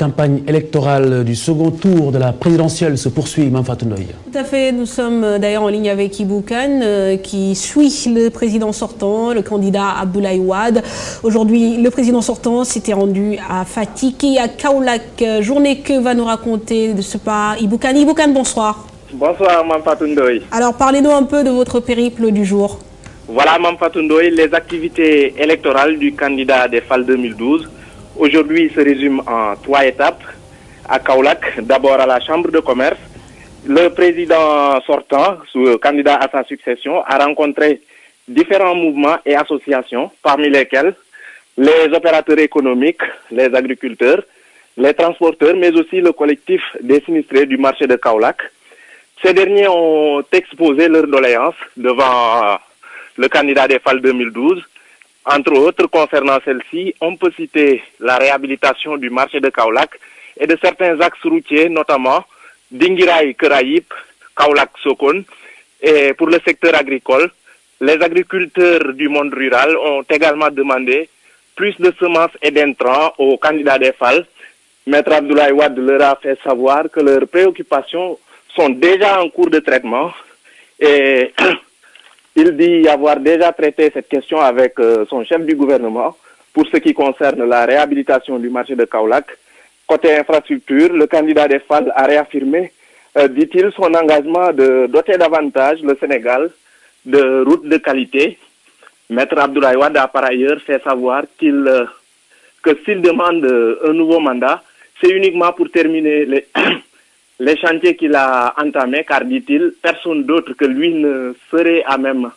campagne électorale du second tour de la présidentielle se poursuit, Mame Fatou Ndoye. Tout à fait, nous sommes d'ailleurs en ligne avec Ibou Kane qui suit le président sortant, le candidat Abdoulaye Wade. Aujourd'hui, le président sortant s'était rendu à Fatick et à Kaolack. Journée que va nous raconter de ce pas Ibou Kane. Ibou Kane, bonsoir. Bonsoir Mame Fatou Ndoye. Alors parlez-nous un peu de votre périple du jour. Voilà Mame Fatou Ndoye, les activités électorales du candidat des FAL 2012. Aujourd'hui se résument en 3 étapes. À Kaolack, d'abord à la Chambre de commerce. Le président sortant, candidat à sa succession, a rencontré différents mouvements et associations, parmi lesquels les opérateurs économiques, les agriculteurs, les transporteurs, mais aussi le collectif des sinistrés du marché de Kaolack. Ces derniers ont exposé leurs doléances devant le candidat des FAL 2012. Entre autres, concernant celle-ci, on peut citer la réhabilitation du marché de Kaolack et de certains axes routiers, notamment Dinguiraye-Keraïp, Kaolack-Sokone. Et pour le secteur agricole, les agriculteurs du monde rural ont également demandé plus de semences et d'intrants aux candidats des FAL. Maître Abdoulaye Wade leur a fait savoir que leurs préoccupations sont déjà en cours de traitement et il dit avoir déjà traité cette question avec son chef du gouvernement pour ce qui concerne la réhabilitation du marché de Kaolack. Côté infrastructure, le candidat des FAL a réaffirmé, dit-il, son engagement de doter davantage le Sénégal de routes de qualité. Maître Abdoulaye Wade a par ailleurs fait savoir que s'il demande un nouveau mandat, c'est uniquement pour terminer les chantiers qu'il a entamés, car, dit-il, personne d'autre que lui ne serait à même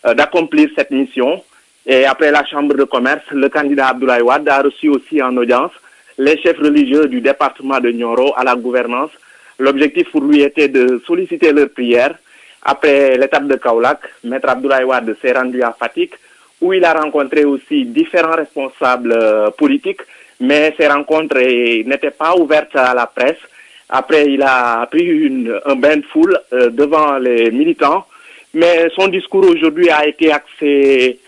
d'accomplir cette mission. Et après la Chambre de commerce, le candidat Abdoulaye Wade a reçu aussi en audience les chefs religieux du département de Nioro à la gouvernance. L'objectif pour lui était de solliciter leurs prières. Après l'étape de Kaolack, Maître Abdoulaye Wade s'est rendu à Fatick, où il a rencontré aussi différents responsables politiques, mais ces rencontres n'étaient pas ouvertes à la presse. Après, il a pris un bain de foule devant les militants. Mais son discours aujourd'hui a été axé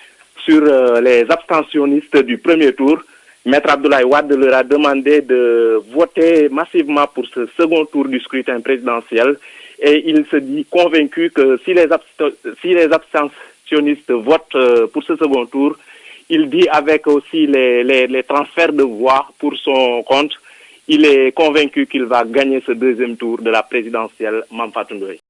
sur les abstentionnistes du premier tour. Maître Abdoulaye Wade leur a demandé de voter massivement pour ce second tour du scrutin présidentiel. Et il se dit convaincu que si les abstentionnistes votent pour ce second tour, il dit avec aussi les transferts de voix pour son compte, il est convaincu qu'il va gagner ce deuxième tour de la présidentielle. Mame Fatou Ndoye.